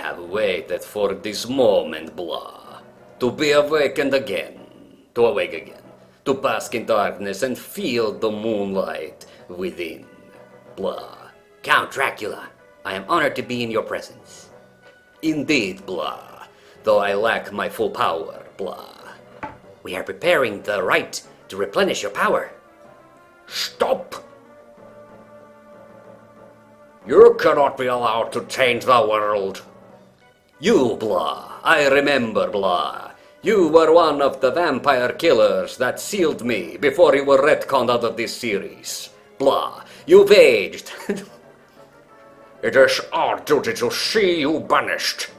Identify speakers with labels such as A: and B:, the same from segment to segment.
A: have waited for this moment, blah. To be awakened again. To awake again. To bask in darkness and feel the moonlight within, blah. Count Dracula, I am honored to be in your presence. Indeed, blah. Though I lack my full power, blah. We are preparing the rite to replenish your power. Stop! You cannot be allowed to change the world. You, blah. I remember, blah. You were one of the vampire killers that sealed me before you were retconned out of this series. Blah. You've aged. It is our duty to see you banished.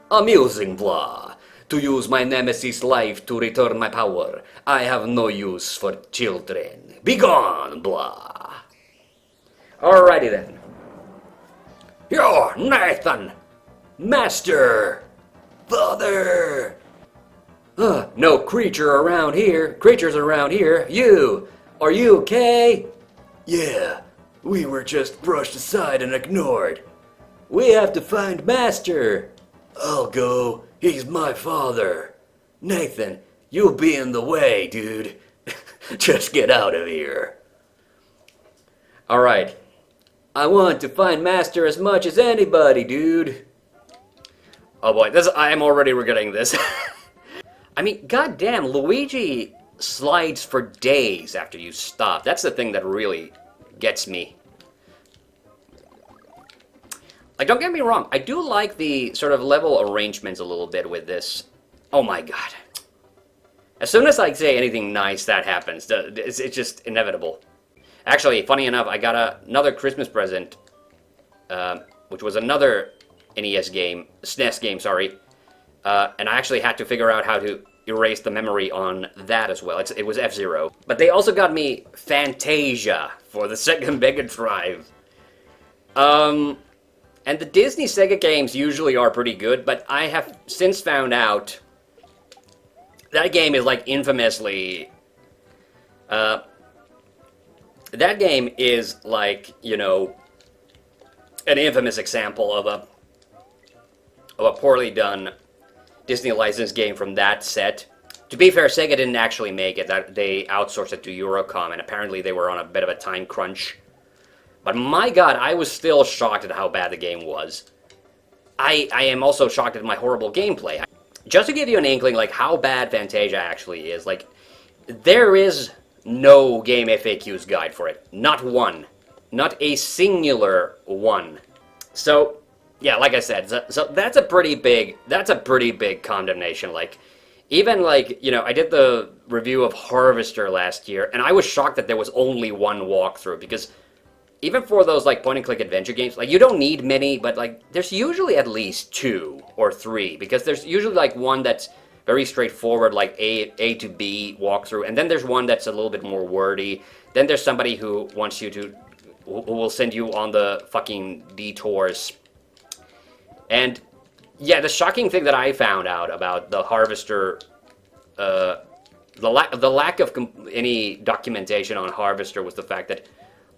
A: Amusing, blah. To use my nemesis' life to return my power. I have no use for children. Begone, blah. Alrighty then. Yo, Nathan! Master! Father! No creatures around here. You! Are you okay? Yeah, we were just brushed aside and ignored. We have to find Master. I'll go. He's my father. Nathan, you'll be in the way, dude. Just get out of here. Alright. I want to find Master as much as anybody, dude. Oh boy, I am already regretting this. I mean, goddamn, Luigi slides for days after you stop. That's the thing that really gets me. Like, don't get me wrong, I do like the sort of level arrangements a little bit with this. Oh my god. As soon as I say anything nice, that happens. It's just inevitable. Actually, funny enough, I got another Christmas present, which was another NES game, SNES game, sorry. And I actually had to figure out how to erase the memory on that as well. It was F-Zero. But they also got me Fantasia for the Sega Mega Drive. And the Disney Sega games usually are pretty good, but I have since found out that game is like infamously... that game is like, you know, an infamous example of a poorly done Disney licensed game from that set. To be fair, Sega didn't actually make it. They outsourced it to Eurocom, and apparently they were on a bit of a time crunch. But my god, I was still shocked at how bad the game was. I am also shocked at my horrible gameplay. Just to give you an inkling, like, how bad Fantasia actually is, like, there is no Game FAQs guide for it. Not one. Not a singular one. So, yeah, like I said, so that's a pretty big condemnation. Like, even like, you know, I did the review of Harvester last year, and I was shocked that there was only one walkthrough, because even for those, like, point-and-click adventure games, like, you don't need many, but, like, there's usually at least 2 or 3, because there's usually, like, one that's very straightforward, like A to B walkthrough, and then there's one that's a little bit more wordy. Then there's somebody who wants you to, who will send you on the fucking detours. And yeah, the shocking thing that I found out about the Harvester, the lack of any documentation on Harvester was the fact that,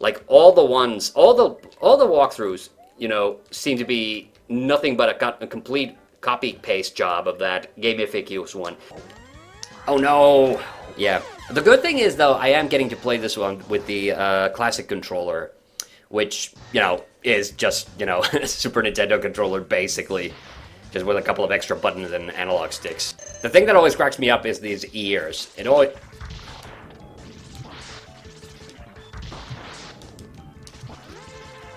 A: like, all the walkthroughs, you know, seem to be nothing but a complete copy-paste job of that Game FAQs one. Oh no! Yeah. The good thing is, though, I am getting to play this one with the classic controller, which, you know, is just, you know, a Super Nintendo controller, basically. Just with a couple of extra buttons and analog sticks. The thing that always cracks me up is these ears. It always...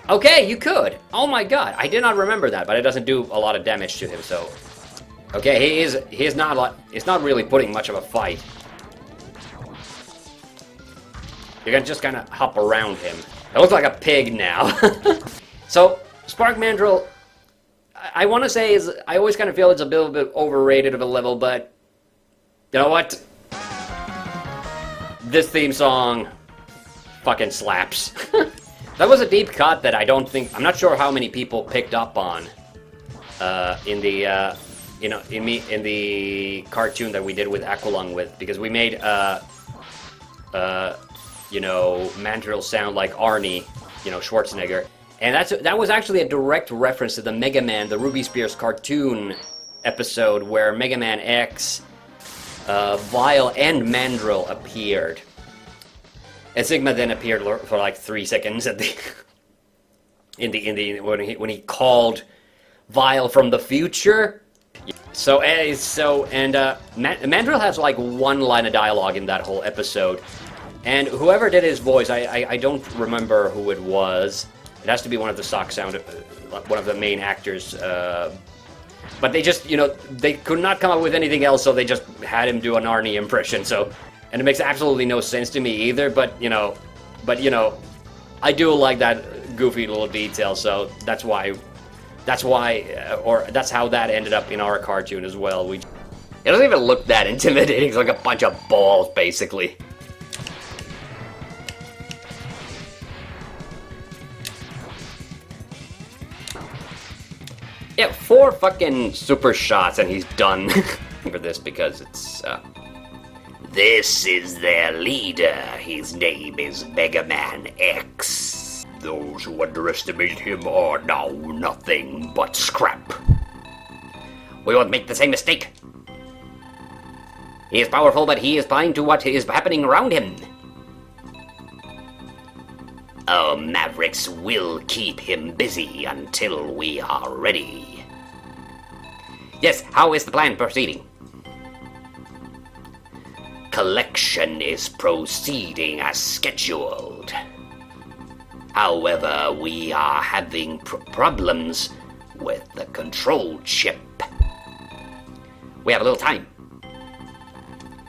A: Okay, you could. Oh my god, I did not remember that, but it doesn't do a lot of damage to him, so... Okay, he's not really putting much of a fight. You can just kind of hop around him. It looks like a pig now. So, Spark Mandrill, I want to say, I always kind of feel it's a little bit overrated of a level, but... You know what? This theme song fucking slaps. That was a deep cut that I don't think... I'm not sure how many people picked up on in the, you know, in the cartoon that we did with Aqualung because we made, you know, Mandrill sound like Arnie, you know, Schwarzenegger. And that was actually a direct reference to the Mega Man, the Ruby Spears cartoon episode where Mega Man X, Vile, and Mandrill appeared. And Sigma then appeared for like 3 seconds at the when he called Vile from the future. Mandrill has like one line of dialogue in that whole episode, and whoever did his voice, I don't remember who it was. It has to be one of the stock sound, one of the main actors. But they just, they could not come up with anything else, so they just had him do an Arnie impression. So, and it makes absolutely no sense to me either. But I do like that goofy little detail. So that's how that ended up in our cartoon as well. It doesn't even look that intimidating. It's like a bunch of balls, basically. Yeah, 4 fucking super shots and he's done. For this because it's, This is their leader. His name is Mega Man X. Those who underestimate him are now nothing but scrap. We won't make the same mistake. He is powerful, but he is blind to what is happening around him. Our Mavericks will keep him busy until we are ready. Yes, how is the plan proceeding? Collection is proceeding as scheduled. However, we are having problems with the control chip. We have a little time.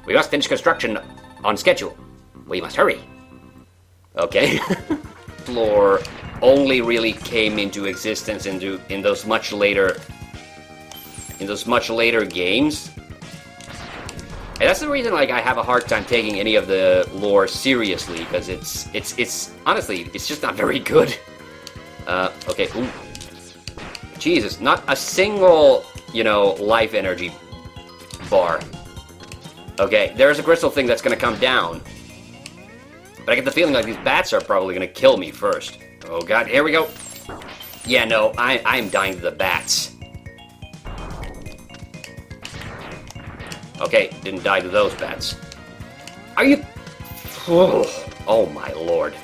A: We must finish construction on schedule. We must hurry. Okay. Floor only really came into existence in those much later games. And that's the reason, like, I have a hard time taking any of the lore seriously, because it's honestly, it's just not very good. Okay, ooh. Jesus, not a single, life energy bar. Okay, there's a crystal thing that's gonna come down. But I get the feeling like these bats are probably gonna kill me first. Oh god, here we go. Yeah, no, I'm dying to the bats. Okay, didn't die to those bats. Are you... Oh my lord.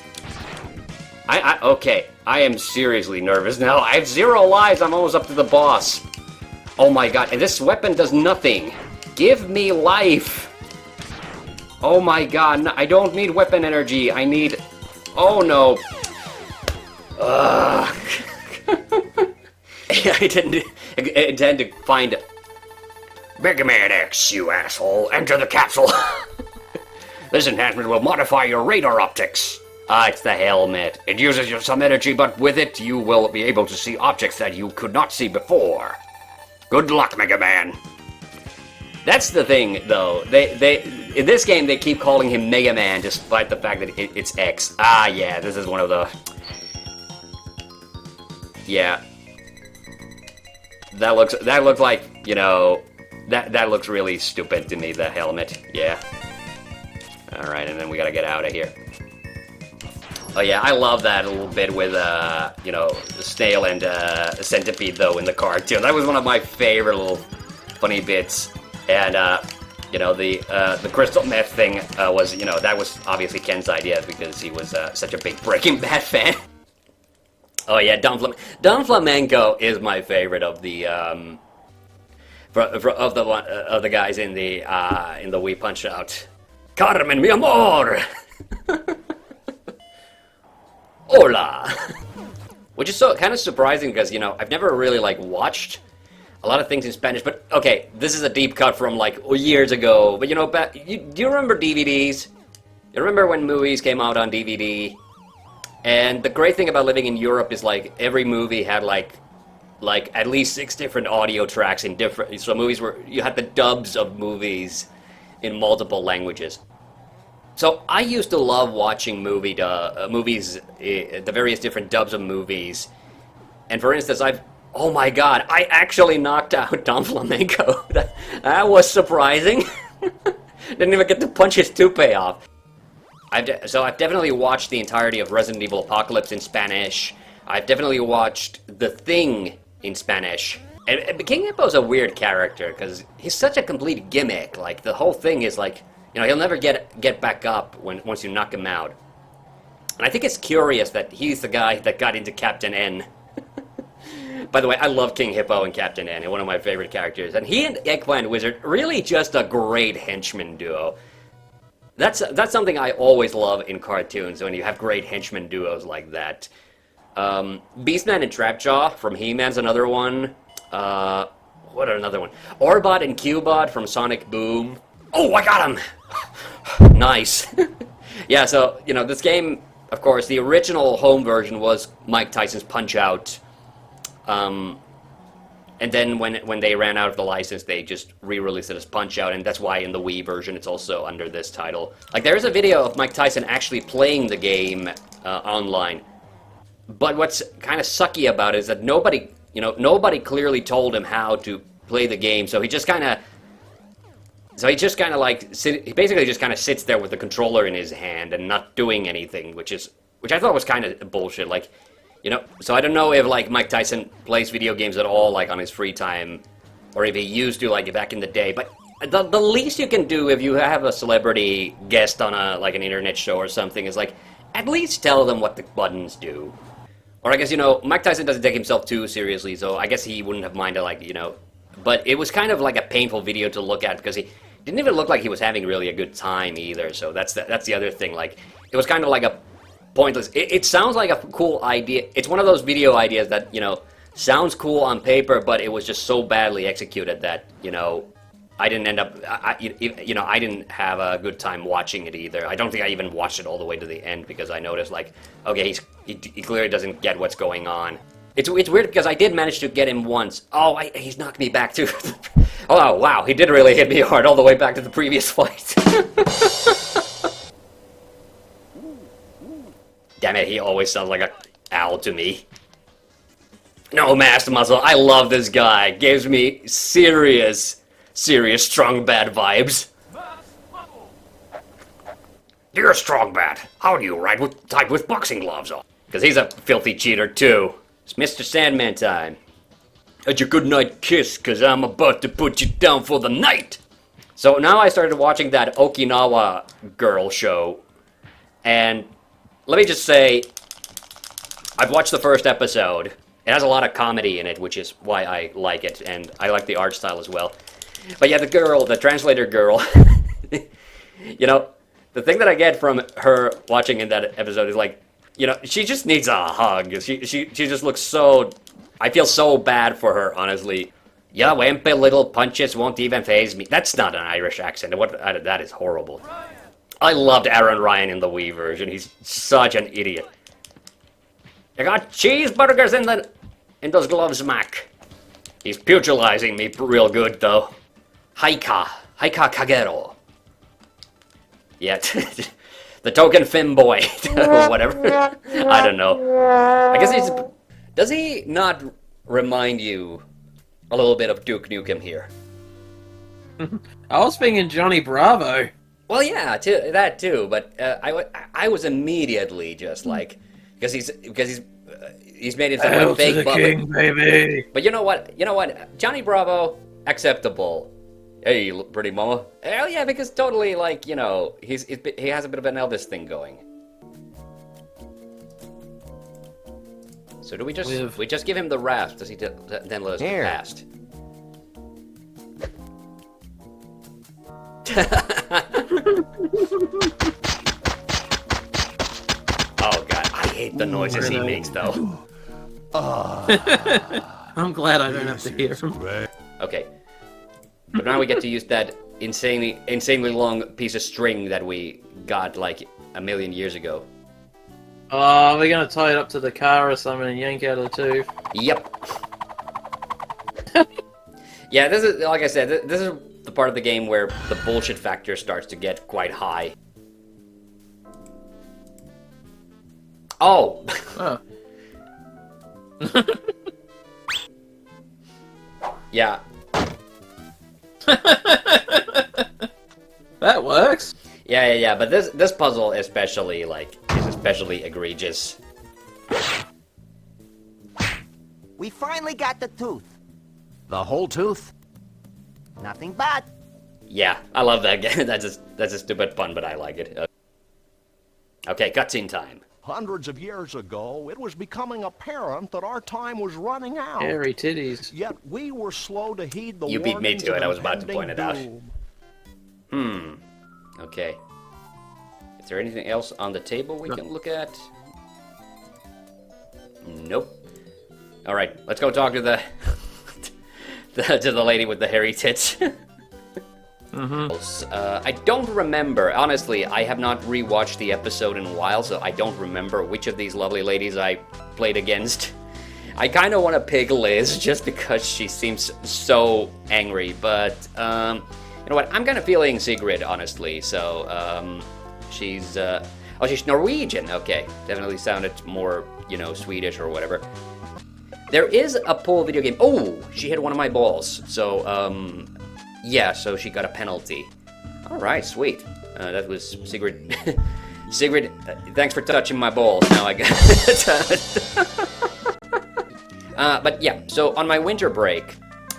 A: Okay, I am seriously nervous now. I have 0 lives, I'm almost up to the boss. Oh my god, and this weapon does nothing. Give me life. Oh my god, no, I don't need weapon energy, I need... Oh no. I didn't intend to find... Mega Man X, you asshole, enter the capsule. This enhancement will modify your radar optics. It's the helmet. It uses some energy, but with it, you will be able to see objects that you could not see before. Good luck, Mega Man. That's the thing, though. They in this game, they keep calling him Mega Man, despite the fact that it's X. Ah, yeah, this is one of the... Yeah. That looks like, that looks really stupid to me, the helmet. Yeah. Alright, and then we gotta get out of here. Oh yeah, I love that a little bit with, the snail and centipede, though, in the cartoon. That was one of my favorite little funny bits. And, the crystal meth thing was, that was obviously Ken's idea because he was such a big Breaking Bad fan. Oh yeah, Don Flamenco is my favorite of the, of the guys in the We Punch Out. Carmen, mi amor! Hola! Which is kind of surprising because, I've never really, watched a lot of things in Spanish, but, okay, this is a deep cut from, years ago, but, do you remember DVDs? You remember when movies came out on DVD? And the great thing about living in Europe is, every movie had, at least 6 different audio tracks in different... So movies were... You had the dubs of movies in multiple languages. So I used to love watching movies, the various different dubs of movies. And for instance, oh my god, I actually knocked out Don Flamenco. That was surprising. Didn't even get to punch his toupee off. So I've definitely watched the entirety of Resident Evil Apocalypse in Spanish. I've definitely watched The Thing in Spanish. And King Hippo's a weird character, because he's such a complete gimmick. Like, the whole thing is like, you know, he'll never get back up once you knock him out. And I think it's curious that he's the guy that got into Captain N. By the way, I love King Hippo and Captain N, one of my favorite characters. And he and Eggplant Wizard, really just a great henchman duo. That's something I always love in cartoons, when you have great henchman duos like that. Beastman and Trapjaw from He-Man's another one. What another one? Orbot and Cubot from Sonic Boom. Oh, I got him! Nice. Yeah, so, you know, this game, of course, the original home version was Mike Tyson's Punch-Out! And then when they ran out of the license, they just re-released it as Punch-Out!, and that's why in the Wii version it's also under this title. Like, there's a video of Mike Tyson actually playing the game online. But what's kind of sucky about it is that nobody clearly told him how to play the game, so he just kind of... he basically just kind of sits there with the controller in his hand and not doing anything, which I thought was kind of bullshit. Like, you know, so I don't know if, like, Mike Tyson plays video games at all, like, on his free time, or if he used to, like, back in the day. But the least you can do if you have a celebrity guest on an internet show or something is, like, at least tell them what the buttons do. Or I guess, you know, Mike Tyson doesn't take himself too seriously, so I guess he wouldn't have minded, like, you know. But it was kind of like a painful video to look at, because he didn't even look like he was having really a good time either, so that's the other thing. Like, it was kind of like a pointless... It sounds like a cool idea. It's one of those video ideas that, you know, sounds cool on paper, but it was just so badly executed that, you know, I didn't end up... I didn't have a good time watching it either. I don't think I even watched it all the way to the end, because I noticed, like, okay, he clearly doesn't get what's going on. It's weird, because I did manage to get him once. Oh, he's knocked me back too. Oh, wow, he did really hit me hard all the way back to the previous fight. Damn it, he always sounds like a owl to me. No, Master Muscle, I love this guy. Gives me serious Strong Bad vibes. Dear Strong Bad, how do you type with boxing gloves on? Because he's a filthy cheater too. It's Mr. Sandman time. Had your good night kiss, cause I'm about to put you down for the night. So now I started watching that Okinawa girl show, and let me just say, I've watched the first episode. It has a lot of comedy in it, which is why I like it, and I like the art style as well. But yeah, the translator girl, you know, the thing that I get from her watching in that episode is like, you know, she just needs a hug. She just looks so... I feel so bad for her, honestly. Yeah, wimpy little punches won't even faze me. That's not an Irish accent. That is horrible. I loved Aaron Ryan in the Wii version. He's such an idiot. I got cheeseburgers in those gloves, Mac. He's pugilizing me real good, though. Haika Kagero. Yeah, the token femboy, or whatever. I don't know. I guess he's... Does he not remind you a little bit of Duke Nukem here?
B: I was thinking Johnny Bravo.
A: Well, yeah, that too. But I was immediately just like, because he's made himself a fake butler.
B: King, baby.
A: But you know what? Johnny Bravo, acceptable. Hey, pretty mama. Hell yeah, because totally, like, you know, he has a bit of an Elvis thing going. So do we just give him the rasp? Does he then let us get past? Oh god, I hate the noises he makes though.
B: I'm glad I don't have to hear him.
A: Okay. But now we get to use that insanely long piece of string that we got like a million years ago.
B: Oh, we're gonna tie it up to the car or something and yank out the tooth.
A: Yep. Yeah, this is, like I said, this is the part of the game where the bullshit factor starts to get quite high. Oh!
B: Oh.
A: Yeah.
B: That works.
A: Yeah, but this puzzle especially, like, is especially egregious.
C: We finally got the tooth.
D: The whole tooth?
C: Nothing but.
A: Yeah, I love that game. That's a stupid pun, but I like it. Okay, cutscene time.
D: Hundreds of years ago, it was becoming apparent that our time was running out.
B: Hairy titties.
D: Yet we were slow to heed the
A: You beat me
D: warnings
A: to it.
D: of
A: I was about to point it out.
D: doom.
A: Okay. Is there anything else on the table we can look at? Nope. All right, let's go talk to the to the lady with the hairy tits. I don't remember. Honestly, I have not rewatched the episode in a while, so I don't remember which of these lovely ladies I played against. I kind of want to pick Liz just because she seems so angry, but you know what? I'm kind of feeling Sigrid, honestly. So she's she's Norwegian. Okay, definitely sounded more, you know, Swedish or whatever. There is a pool video game. Oh, she hit one of my balls. So yeah, so she got a penalty. All right, sweet. That was Sigrid. Sigrid, thanks for touching my balls. Now I got it. But yeah, so on my winter break,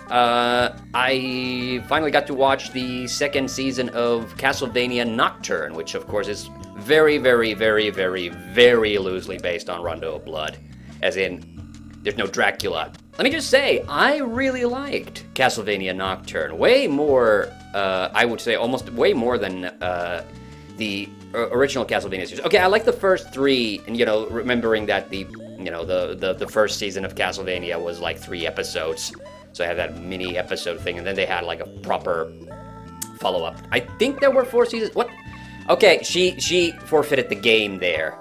A: I finally got to watch the second season of Castlevania Nocturne, which of course is very, very, very, very, very loosely based on Rondo of Blood. As in, there's no Dracula. Let me just say, I really liked Castlevania Nocturne. Way more, I would say almost way more than the original Castlevania series. Okay, I like the first three, and you know, remembering that the first season of Castlevania was like 3 episodes. So I had that mini episode thing, and then they had like a proper follow-up. I think there were 4 seasons. What? Okay, she forfeited the game there.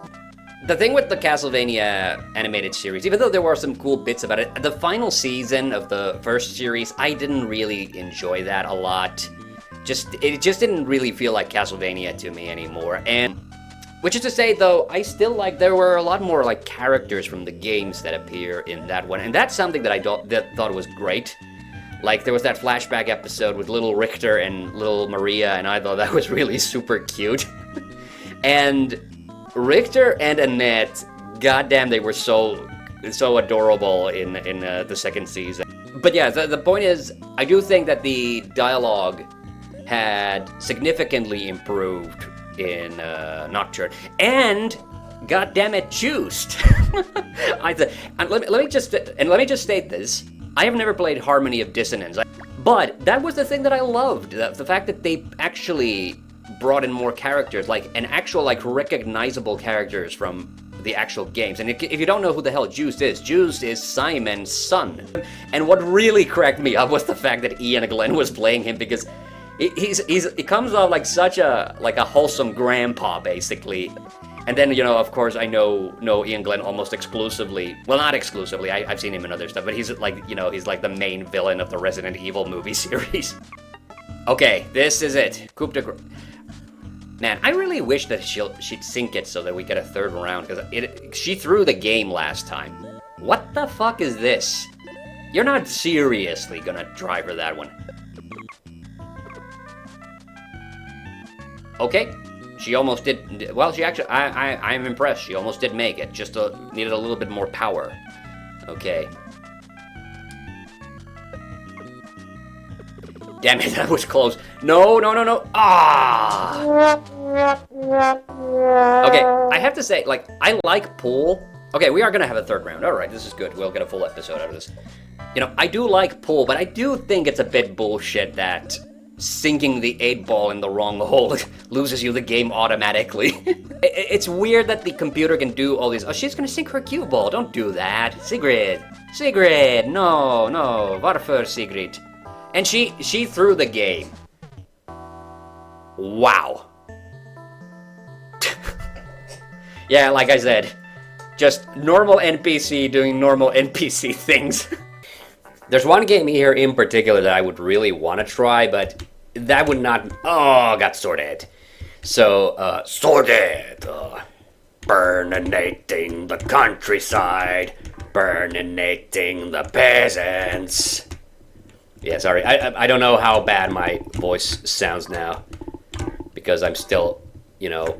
A: The thing with the Castlevania animated series, even though there were some cool bits about it, the final season of the first series, I didn't really enjoy that a lot. It just didn't really feel like Castlevania to me anymore. And which is to say, though, I still like, there were a lot more like characters from the games that appear in that one, and that's something that I thought was great. Like there was that flashback episode with little Richter and little Maria, and I thought that was really super cute. And Richter and Annette, goddamn, they were so adorable in the second season. But yeah, the point is, I do think that the dialogue had significantly improved in Nocturne, and goddamn it, juiced. Let me just state this: I have never played Harmony of Dissonance, but that was the thing that I loved. The fact that they actually brought in more characters, like an actual, like, recognizable characters from the actual games. And if you don't know who the hell Juiced is Simon's son. And what really cracked me up was the fact that Ian Glenn was playing him, because he comes off like such a wholesome grandpa, basically. And then, you know, of course, I know Ian Glenn almost exclusively. Well, not exclusively. I've seen him in other stuff, but he's like, you know, he's like the main villain of the Resident Evil movie series. Okay, this is it. Coup de grace. Man, I really wish that she'd sync it so that we get a third round, because she threw the game last time. What the fuck is this? You're not seriously gonna drive her that one. Okay, she almost did. Well, she actually, I'm impressed. She almost did make it. Just needed a little bit more power. Okay. Damn it, that was close. No. Ah! Okay, I have to say, like, I like pool. Okay, we are gonna have a third round. Alright, this is good. We'll get a full episode out of this. You know, I do like pool, but I do think it's a bit bullshit that sinking the 8-ball in the wrong hole loses you the game automatically. It's weird that the computer can do all these. Oh, she's gonna sink her cue ball. Don't do that. Sigrid, no, varför Sigrid? And she threw the game. Wow. Yeah, like I said, just normal NPC doing normal NPC things. There's one game here in particular that I would really want to try, but that would not... Oh, got Sworded. So, Sworded. Burninating the countryside. Burninating the peasants. Yeah, sorry. I don't know how bad my voice sounds now. Because I'm still, you know...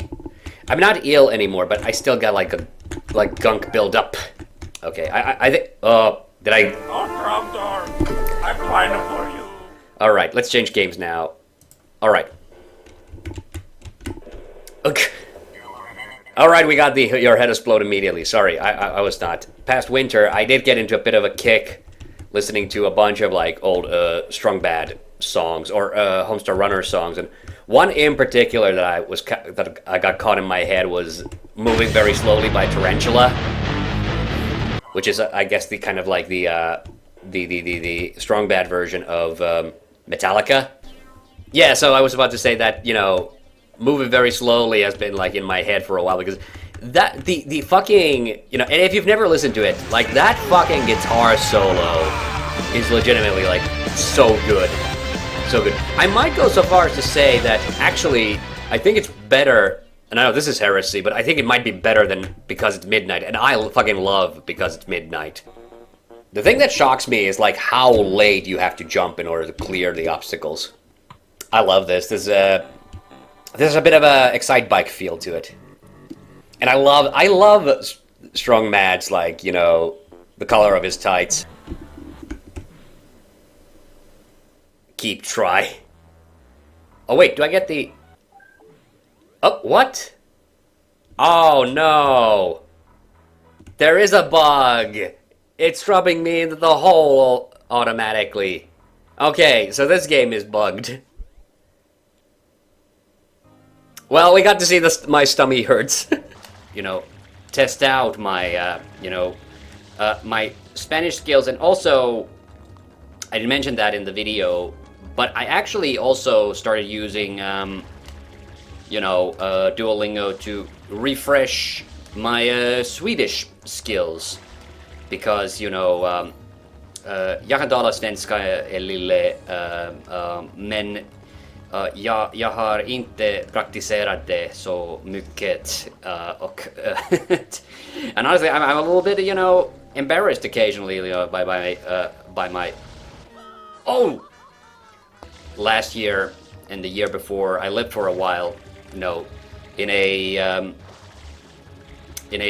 A: I'm not ill anymore, but I still got like gunk build up. Okay, I think... Did I?
E: Oh, TROGDOR, I'm fine for you.
A: All right, let's change games now. All right. Okay. All right, we got the your head explode immediately. Sorry, I was not. Past winter, I did get into a bit of a kick listening to a bunch of like old Strong Bad songs or Homestar Runner songs, and one in particular that I got caught in my head was "Moving Very Slowly" by Tarantula, which is I guess the kind of like the Strong Bad version of Metallica. Yeah, so I was about to say that, you know, Moving Very Slowly has been like in my head for a while because that the fucking, you know, and if you've never listened to it, like that fucking guitar solo is legitimately like so good. So good. I might go so far as to say that actually I think it's better, and I know this is heresy, but I think it might be better than Because It's Midnight, and I fucking love Because It's Midnight. The thing that shocks me is like how late you have to jump in order to clear the obstacles. I love this. There's a bit of a Excite Bike feel to it. And I love Strong Mad's, like, you know, the color of his tights. Keep try. Oh wait, do I get the... Oh, what? Oh no. There is a bug. It's dropping me into the hole automatically. Okay, so this game is bugged. Well, we got to see my stummy hurts. You know, test out my, my Spanish skills. And also, I didn't mention that in the video, but I actually also started using, Duolingo to refresh my Swedish skills. Because, you know, jag kan tala svenska lille, men jag har inte praktiserat det så mycket. And honestly, I'm a little bit, you know, embarrassed occasionally, you know, by my... Oh! Last year and the year before, I lived for a while, you know, in a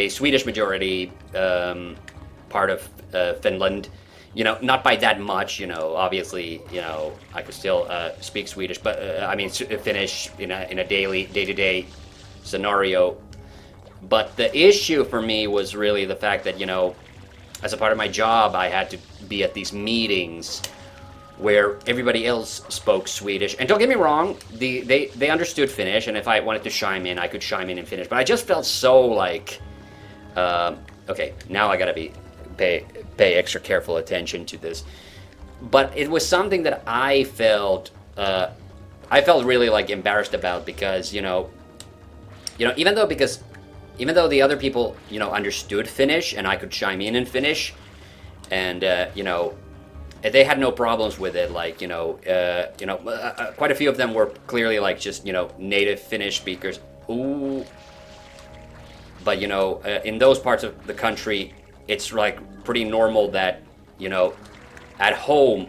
A: Swedish majority part of Finland. You know, not by that much, you know, obviously, you know, I could still speak Swedish, but I mean, Finnish in a day-to-day scenario. But the issue for me was really the fact that, you know, as a part of my job, I had to be at these meetings where everybody else spoke Swedish. And don't get me wrong, they understood Finnish, and if I wanted to chime in, I could chime in Finnish. But I just felt so like, okay, now I gotta pay extra careful attention to this. But it was something that I felt really like embarrassed about because, you know, even though the other people, you know, understood Finnish and I could chime in Finnish, and you know, they had no problems with it. Like, you know, quite a few of them were clearly like just, you know, native Finnish speakers. Ooh. But, you know, in those parts of the country, it's like pretty normal that, you know, at home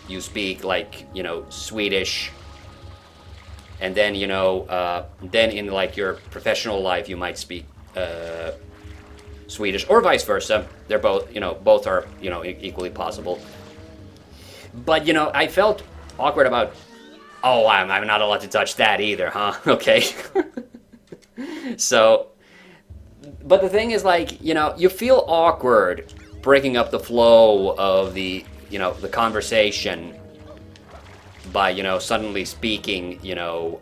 A: you speak like, you know, Swedish, and then, you know, then in like your professional life you might speak Swedish, or vice versa. They're both, you know, both are, you know, equally possible. But, you know, I felt awkward about, oh, I'm not allowed to touch that either, huh? Okay. So, but the thing is, like, you know, you feel awkward breaking up the flow of the, you know, the conversation by, you know, suddenly speaking, you know,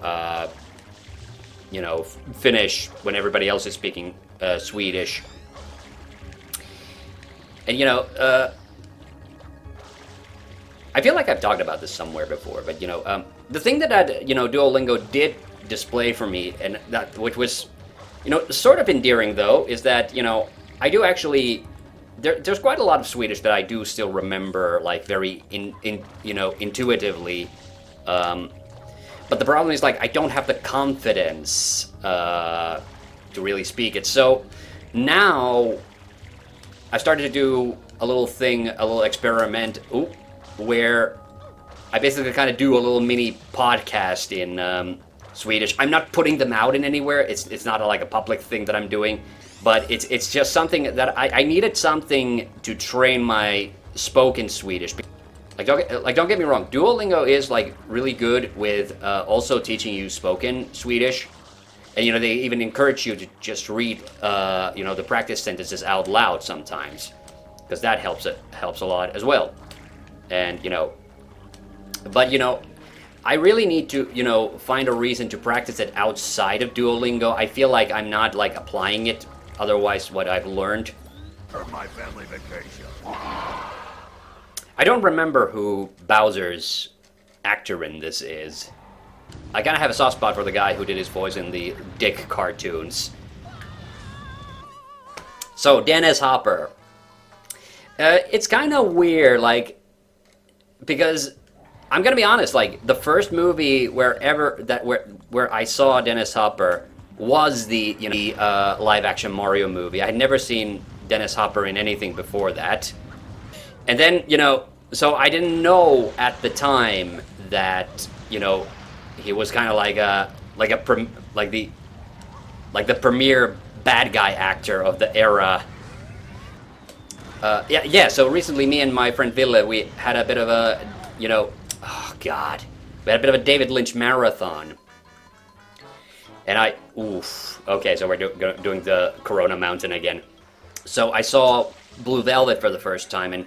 A: Finnish when everybody else is speaking Swedish. And, you know, I feel like I've talked about this somewhere before, but, you know, the thing that, you know, Duolingo did display for me, and that, which was, you know, sort of endearing, though, is that, you know, I do actually, there's quite a lot of Swedish that I do still remember, like, very, you know, intuitively. But the problem is, like, I don't have the confidence to really speak it. So now I started to do a little experiment, where I basically kind of do a little mini podcast Swedish. I'm not putting them out in anywhere. It's not like a public thing that I'm doing, but it's just something that I needed something to train my spoken Swedish. Like don't get me wrong, Duolingo is like really good with also teaching you spoken Swedish, and you know they even encourage you to just read you know the practice sentences out loud sometimes, because that helps a lot as well, and you know, but you know. I really need to, you know, find a reason to practice it outside of Duolingo. I feel like I'm not like applying it otherwise what I've learned.
D: For my family vacation.
A: I don't remember who Bowser's actor in this is. I kind of have a soft spot for the guy who did his voice in the Dick cartoons. So, Dennis Hopper. It's kind of weird, like, because I'm gonna be honest, like, the first movie where I saw Dennis Hopper was the, you know, the live-action Mario movie. I had never seen Dennis Hopper in anything before that. And then, you know, so I didn't know at the time that, you know, he was kind of like the premier bad guy actor of the era. Yeah, so recently me and my friend Ville, we had a bit of a, you know, oh god, we had a bit of a David Lynch marathon. And okay, so we're doing the Corona Mountain again. So I saw Blue Velvet for the first time and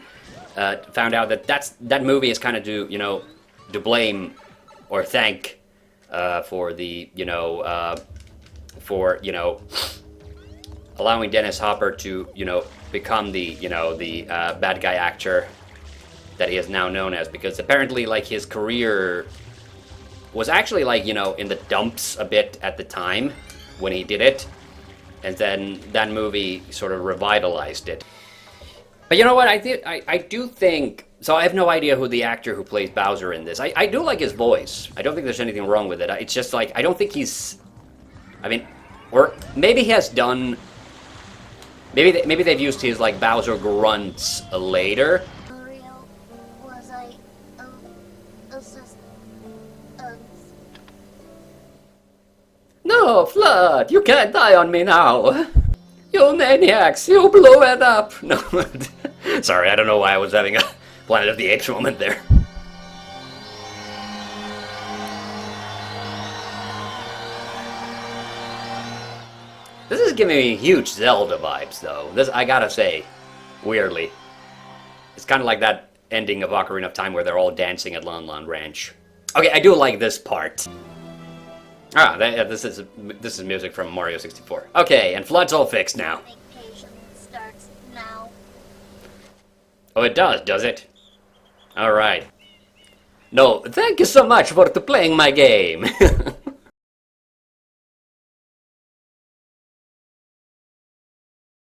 A: found out that that movie is kind of to blame or thank for the, you know, allowing Dennis Hopper to, you know, become the, you know, the bad guy actor that he is now known as, because apparently, like, his career was actually, like, you know, in the dumps a bit at the time when he did it, and then that movie sort of revitalized it. But you know what, I do think, so I have no idea who the actor who plays Bowser in this. I do like his voice. I don't think there's anything wrong with it. It's just, like, I don't think he's, I mean, or maybe he has done, maybe they've used his, like, Bowser grunts later. No, Flood, you can't die on me now. You maniacs, you blew it up. No, sorry, I don't know why I was having a Planet of the Apes moment there. This is giving me huge Zelda vibes, though. This, I gotta say, weirdly. It's kind of like that ending of Ocarina of Time where they're all dancing at Lon Lon Ranch. Okay, I do like this part. Ah, this is music from Mario 64. Okay, and Flood's all fixed now.
F: Vacation starts now.
A: Oh, it does it? Alright. No, thank you so much for playing my game.